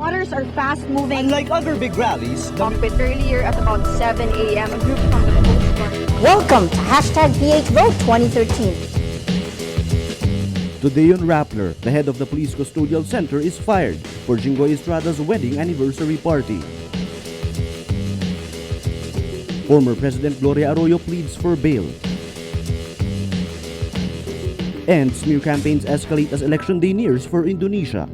Waters are fast-moving. Unlike other big rallies, Bit earlier at about 7 a.m. A group from the Coast Guard. Welcome to #PHVote 2013. Today on Rappler, the head of the police Custodial Center is fired for Jinggoy Estrada's wedding anniversary party. Former President Gloria Arroyo pleads for bail. And smear campaigns escalate as election day nears for Indonesia.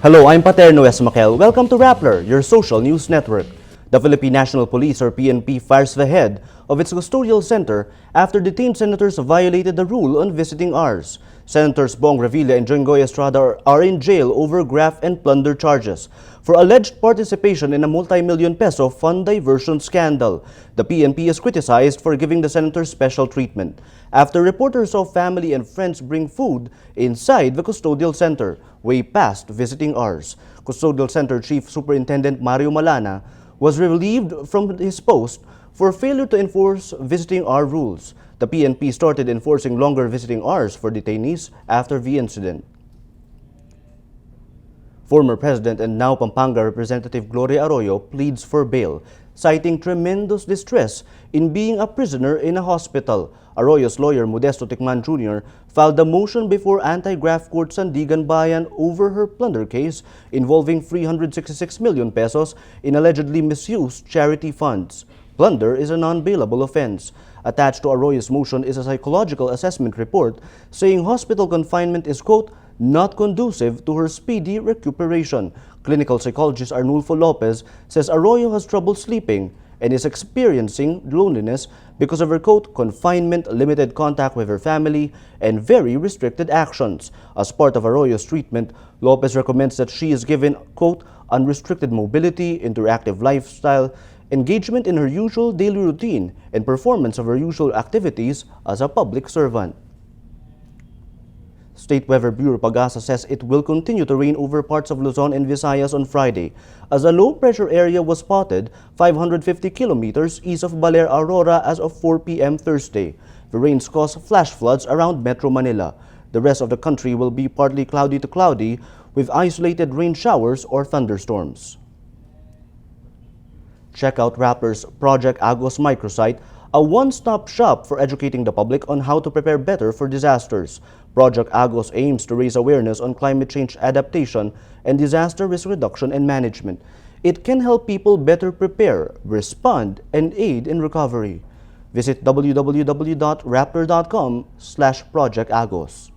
Hello, I'm Paterno S. Makel. Welcome to Rappler, your social news network. The Philippine National Police or PNP fires the head of its Custodial Center after detained senators violated the rule on visiting hours. Senators Bong Revilla and Jinggoy Estrada are in jail over graft and plunder charges for alleged participation in a multi-million peso fund diversion scandal. The PNP is criticized for giving the senators special treatment after reporters saw family and friends bring food inside the Custodial Center way past visiting hours. Custodial Center Chief Superintendent Mario Malana was relieved from his post for failure to enforce visiting hour rules. The PNP started enforcing longer visiting hours for detainees after the incident. Former President and now Pampanga Representative Gloria Arroyo pleads for bail, citing tremendous distress in being a prisoner in a hospital. Arroyo's lawyer Modesto Ticman Jr. filed a motion before Anti-Graft Court Sandigan Bayan over her plunder case involving 366 million pesos in allegedly misused charity funds. Plunder is a non-bailable offense. Attached to Arroyo's motion is a psychological assessment report saying hospital confinement is, quote, not conducive to her speedy recuperation. Clinical psychologist Arnulfo Lopez says Arroyo has trouble sleeping and is experiencing loneliness because of her, quote, confinement, limited contact with her family, and very restricted actions. As part of Arroyo's treatment, Lopez recommends that she is given, quote, unrestricted mobility, interactive lifestyle, engagement in her usual daily routine, and performance of her usual activities as a public servant. State Weather Bureau Pag-asa says it will continue to rain over parts of Luzon and Visayas on Friday as a low-pressure area was spotted 550 kilometers east of Baler, Aurora as of 4 p.m. Thursday. The rains caused flash floods around Metro Manila. The rest of the country will be partly cloudy to cloudy with isolated rain showers or thunderstorms. Check out Rappler's Project Agos Microsite, a one-stop shop for educating the public on how to prepare better for disasters. Project Agos aims to raise awareness on climate change adaptation and disaster risk reduction and management. It can help people better prepare, respond, and aid in recovery. Visit www.rappler.com/projectagos.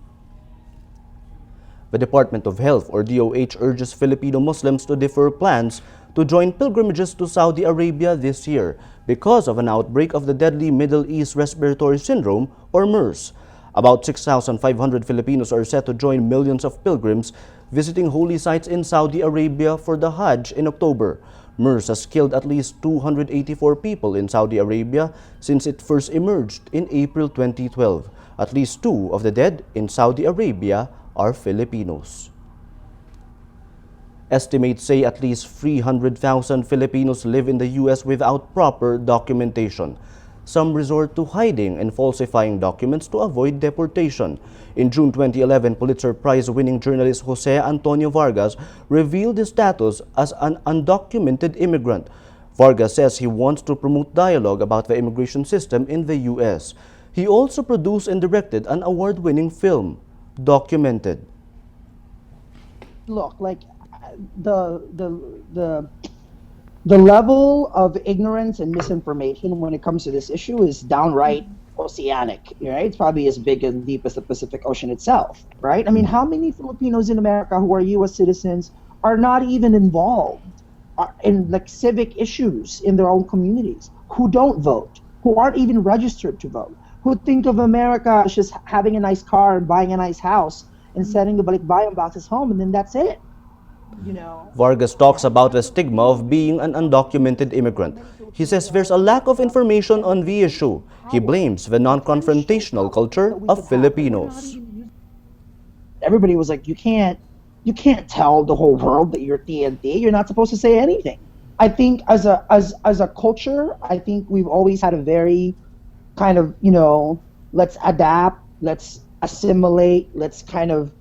The Department of Health or DOH urges Filipino Muslims to defer plans to join pilgrimages to Saudi Arabia this year because of an outbreak of the deadly Middle East Respiratory Syndrome or MERS. About 6,500 Filipinos are set to join millions of pilgrims visiting holy sites in Saudi Arabia for the HAJJ in October. MERS has killed at least 284 people in Saudi Arabia since it first emerged in April 2012. At least 2 of the dead in Saudi Arabia are Filipinos. Estimates say at least 300,000 Filipinos live in the U.S. without proper documentation. Some resort to hiding and falsifying documents to avoid deportation. In June 2011, Pulitzer Prize-winning journalist Jose Antonio Vargas revealed his status as an undocumented immigrant. Vargas says he wants to promote dialogue about the immigration system in the U.S. He also produced and directed an award-winning film, Documented. Look, like the level of ignorance and misinformation when it comes to this issue is downright oceanic, right? It's probably as big and deep as the Pacific Ocean itself, right? I mean, how many Filipinos in America who are U.S. citizens are not even involved in like civic issues in their own communities, who don't vote, who aren't even registered to vote, who think of America as just having a nice car and buying a nice house and sending the balikbayan boxes home, and then that's it. You know, Vargas talks about the stigma of being an undocumented immigrant. He says there's a lack of information on the issue. He blames the non-confrontational culture of Filipinos. Everybody was like, you can't tell the whole world that you're TNT. You're not supposed to say anything. I think as a culture, I think we've always had a very kind of, you know, let's adapt, let's assimilate. Let's kind of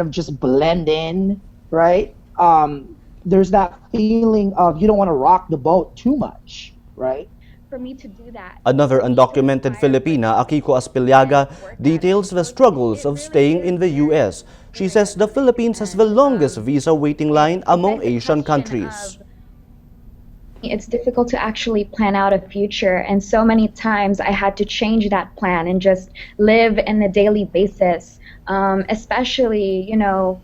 just blend in, right? There's that feeling of you don't want to rock the boat too much, right? For me to do that. Another undocumented Filipina, Akiko Aspiliaga, details the struggles of staying in the U.S. She says the Philippines has the longest visa waiting line among Asian countries. It's difficult to actually plan out a future, and so many times I had to change that plan and just live in a daily basis, especially, you know,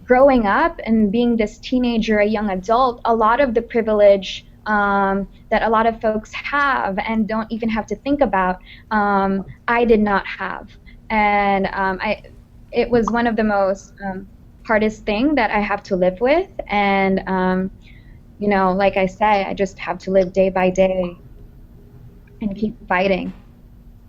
growing up and being this teenager, a young adult. A lot of the privilege that a lot of folks have and don't even have to think about, I did not have. And it was one of the most hardest thing that I have to live with. And you know, like I say, I just have to live day by day and keep fighting.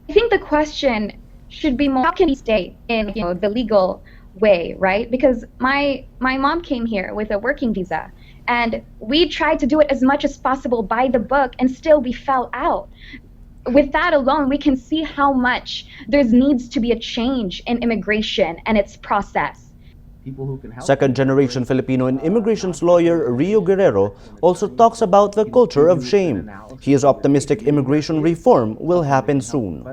I think the question should be more, how can we stay in, you know, the legal way, right? Because my mom came here with a working visa, and we tried to do it as much as possible by the book, and still we fell out. With that alone, we can see how much there needs to be a change in immigration and its process. Second-generation Filipino and immigrations lawyer Rio Guerrero also talks about the culture of shame. He is optimistic immigration reform will happen soon.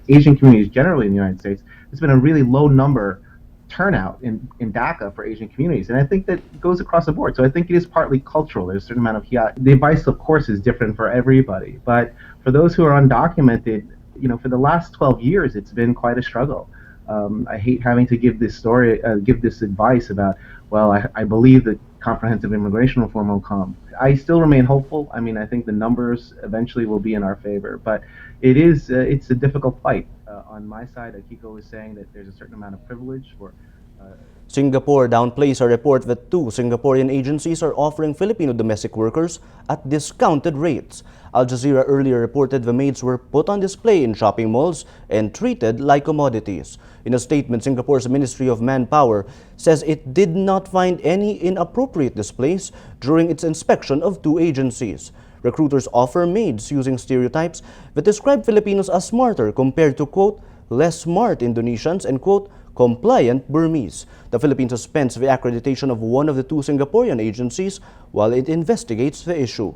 Asian communities generally in the United States, there's been a really low number turnout in DACA for Asian communities, and I think that goes across the board. So I think it is partly cultural. There's a certain amount of the advice, of course, is different for everybody, but for those who are undocumented, you know, for the last 12 years, it's been quite a struggle. I hate having to give this advice about, well, I believe that comprehensive immigration reform will come. I still remain hopeful. I mean, I think the numbers eventually will be in our favor, but it's a difficult fight. On my side, Akiko is saying that there's a certain amount of privilege for Singapore downplays a report that 2 Singaporean agencies are offering Filipino domestic workers at discounted rates. Al Jazeera earlier reported the maids were put on display in shopping malls and treated like commodities. In a statement, Singapore's Ministry of Manpower says it did not find any inappropriate displays during its inspection of 2 agencies. Recruiters offer maids using stereotypes that describe Filipinos as smarter compared to, quote, less smart Indonesians and, quote, compliant Burmese. The Philippines suspends the accreditation of one of the 2 Singaporean agencies while it investigates the issue.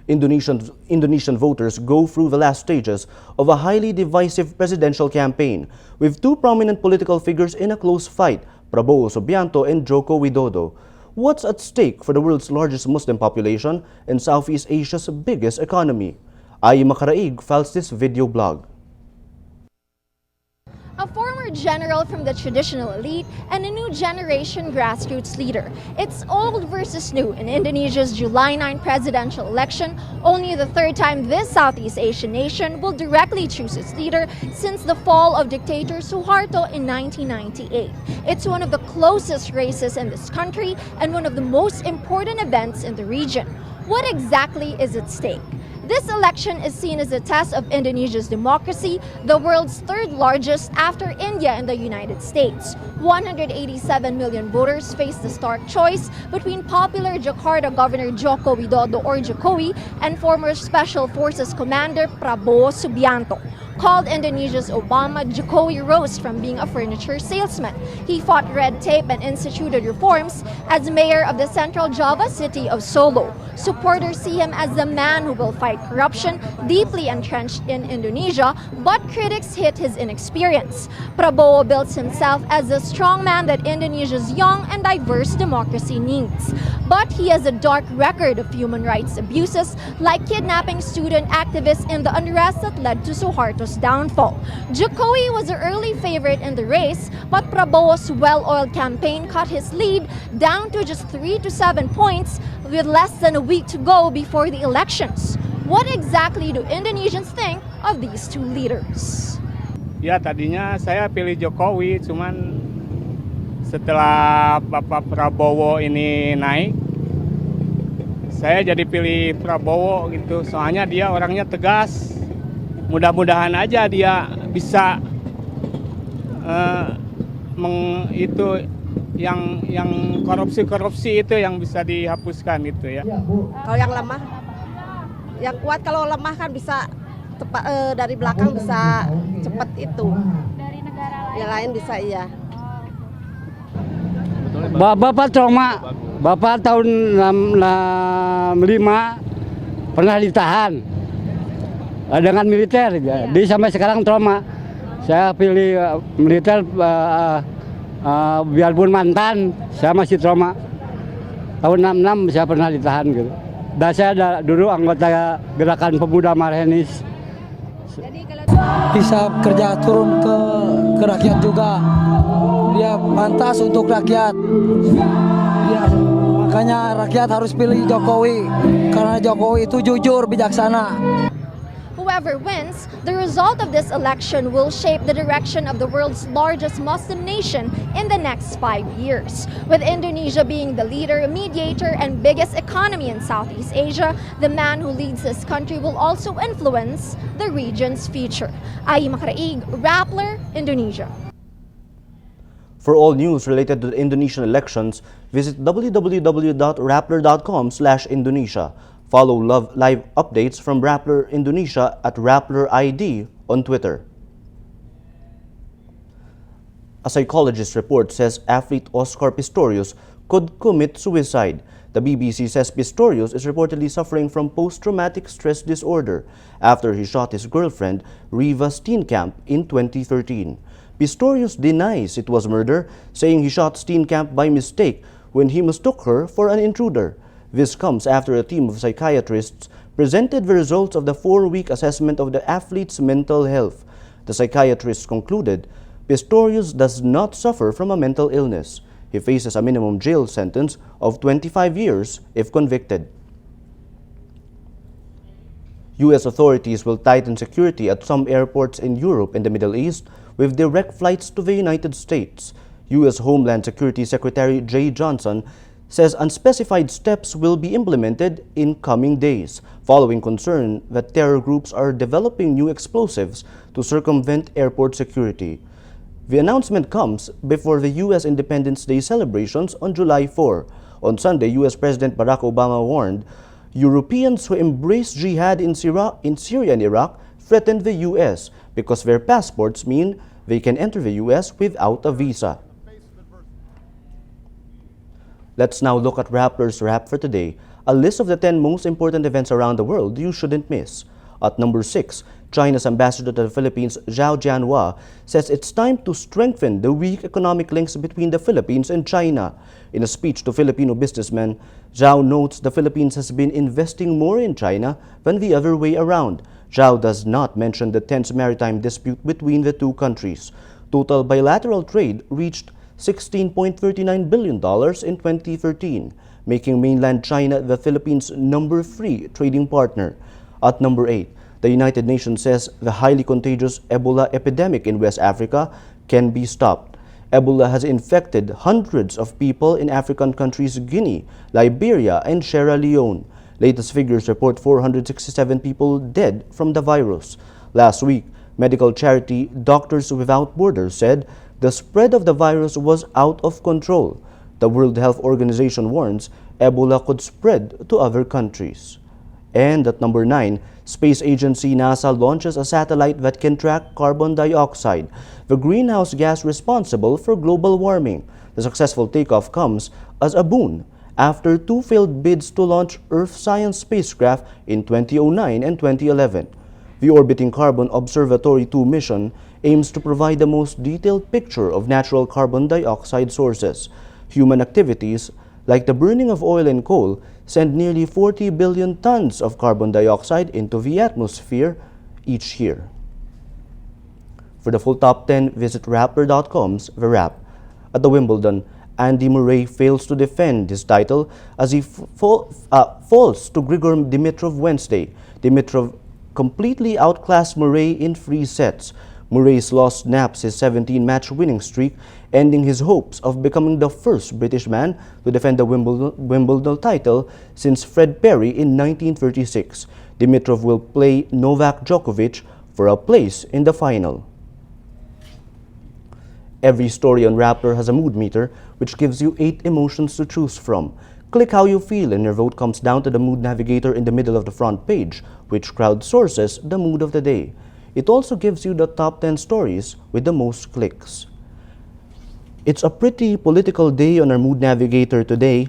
Indonesian voters go through the last stages of a highly divisive presidential campaign, with 2 prominent political figures in a close fight, Prabowo Subianto and Joko Widodo. What's at stake for the world's largest Muslim population and Southeast Asia's biggest economy? Ayi Makaraig files this video blog. A former general from the traditional elite and a new generation grassroots leader. It's old versus new in Indonesia's July 9 presidential election, only the 3rd time this Southeast Asian nation will directly choose its leader since the fall of dictator Suharto in 1998. It's one of the closest races in this country and one of the most important events in the region. What exactly is at stake? This election is seen as a test of Indonesia's democracy, the world's 3rd largest after India and the United States. 187 million voters face the stark choice between popular Jakarta Governor Joko Widodo or Jokowi and former Special Forces Commander Prabowo Subianto. Called Indonesia's Obama, Jokowi rose from being a furniture salesman. He fought red tape and instituted reforms as mayor of the central Java city of Solo. Supporters see him as the man who will fight corruption, deeply entrenched in Indonesia, but critics hit his inexperience. Prabowo builds himself as the strong man that Indonesia's young and diverse democracy needs. But he has a dark record of human rights abuses, like kidnapping student activists in the unrest that led to Suharto's downfall. Jokowi was the early favorite in the race, but Prabowo's well-oiled campaign cut his lead down to just 3 to 7 points with less than a week to go before the elections. What exactly do Indonesians think of these 2 leaders? Ya, tadinya saya pilih Jokowi, cuman setelah Bapak Prabowo ini naik, saya jadi pilih Prabowo gitu. Soalnya dia orangnya tegas. Mudah-mudahan aja dia bisa itu yang korupsi itu yang bisa dihapuskan itu ya. Kalau yang lemah, yang kuat kalau lemah kan bisa dari belakang bisa cepat itu. Dari negara lain. Yang lain bisa iya. Bapak trauma, Bapak tahun 65 pernah ditahan dengan militer, jadi sampai sekarang trauma. Saya pilih militer biarpun mantan, saya masih trauma. Tahun 66 saya pernah ditahan gitu. Dan saya dulu anggota gerakan pemuda Marhenis. Bisa kerja turun ke rakyat juga. Dia pantas untuk rakyat. Makanya rakyat harus pilih Jokowi karena Jokowi itu jujur, bijaksana. Whoever wins, the result of this election will shape the direction of the world's largest Muslim nation in the next 5 years. With Indonesia being the leader, mediator, and biggest economy in Southeast Asia, the man who leads this country will also influence the region's future. Ai Makraig, Rappler, Indonesia. For all news related to the Indonesian elections, visit www.rappler.com/Indonesia. Follow live updates from Rappler Indonesia at Rappler ID on Twitter. A psychologist report says athlete Oscar Pistorius could commit suicide. The BBC says Pistorius is reportedly suffering from post-traumatic stress disorder after he shot his girlfriend, Riva Steenkamp, in 2013. Pistorius denies it was murder, saying he shot Steenkamp by mistake when he mistook her for an intruder. This comes after a team of psychiatrists presented the results of the 4-week assessment of the athlete's mental health. The psychiatrists concluded Pistorius does not suffer from a mental illness. He faces a minimum jail sentence of 25 years if convicted. U.S. authorities will tighten security at some airports in Europe and the Middle East with direct flights to the United States. U.S. Homeland Security Secretary Jay Johnson says unspecified steps will be implemented in coming days, following concern that terror groups are developing new explosives to circumvent airport security. The announcement comes before the U.S. Independence Day celebrations on July 4. On Sunday, U.S. President Barack Obama warned Europeans who embrace jihad in Syria and Iraq threaten the U.S. because their passports mean they can enter the U.S. without a visa. Let's now look at Rappler's Wrap for today, a list of the 10 most important events around the world you shouldn't miss. At number 6, China's ambassador to the Philippines, Zhao Jianhua, says it's time to strengthen the weak economic links between the Philippines and China. In a speech to Filipino businessmen, Zhao notes the Philippines has been investing more in China than the other way around. Zhao does not mention the tense maritime dispute between the two countries. Total bilateral trade reached $16.39 billion in 2013, making mainland China the Philippines' number 3 trading partner. At number 8, the United Nations says the highly contagious Ebola epidemic in West Africa can be stopped. Ebola has infected hundreds of people in African countries Guinea, Liberia, and Sierra Leone. Latest figures report 467 people dead from the virus. Last week, medical charity Doctors Without Borders said the spread of the virus was out of control. The World Health Organization warns Ebola could spread to other countries. And at number 9, space agency NASA launches a satellite that can track carbon dioxide, the greenhouse gas responsible for global warming. The successful takeoff comes as a boon after 2 failed bids to launch Earth science spacecraft in 2009 and 2011. The Orbiting Carbon Observatory 2 mission aims to provide the most detailed picture of natural carbon dioxide sources. Human activities, like the burning of oil and coal, send nearly 40 billion tons of carbon dioxide into the atmosphere each year. For the full top 10, visit Rappler.com's The Wrap. At the Wimbledon, Andy Murray fails to defend his title as he falls to Grigor Dimitrov Wednesday. Dimitrov completely outclassed Murray in 3 sets. Murray's loss snaps his 17-match winning streak, ending his hopes of becoming the first British man to defend the Wimbledon title since Fred Perry in 1936. Dimitrov will play Novak Djokovic for a place in the final. Every story on Rappler has a mood meter, which gives you 8 emotions to choose from. Click how you feel and your vote comes down to the mood navigator in the middle of the front page, which crowdsources the mood of the day. It also gives you the top 10 stories with the most clicks. It's a pretty political day on our mood navigator today.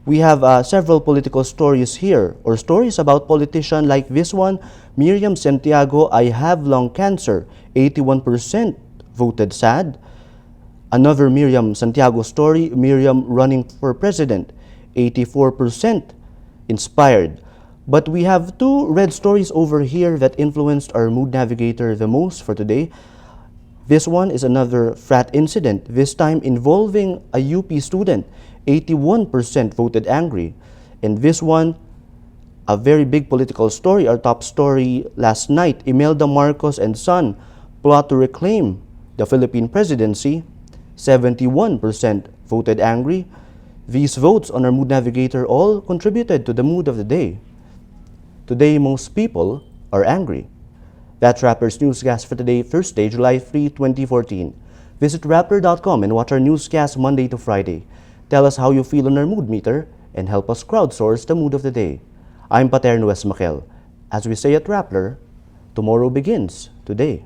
We have several political stories here, or stories about politicians like this one, Miriam Santiago, I have lung cancer, 81% voted sad. Another Miriam Santiago story, Miriam running for president, 84% inspired. But we have two red stories over here that influenced our mood navigator the most for today. This one is another frat incident, this time involving a UP student. 81% voted angry. And this one, a very big political story, our top story last night, Imelda Marcos and son plot to reclaim the Philippine presidency. 71% voted angry. These votes on our mood navigator all contributed to the mood of the day. Today, most people are angry. That's Rappler's Newscast for today, Thursday, July 3, 2014. Visit Rappler.com and watch our newscast Monday to Friday. Tell us how you feel on our mood meter and help us crowdsource the mood of the day. I'm Paterno Esmaquel. As we say at Rappler, tomorrow begins today.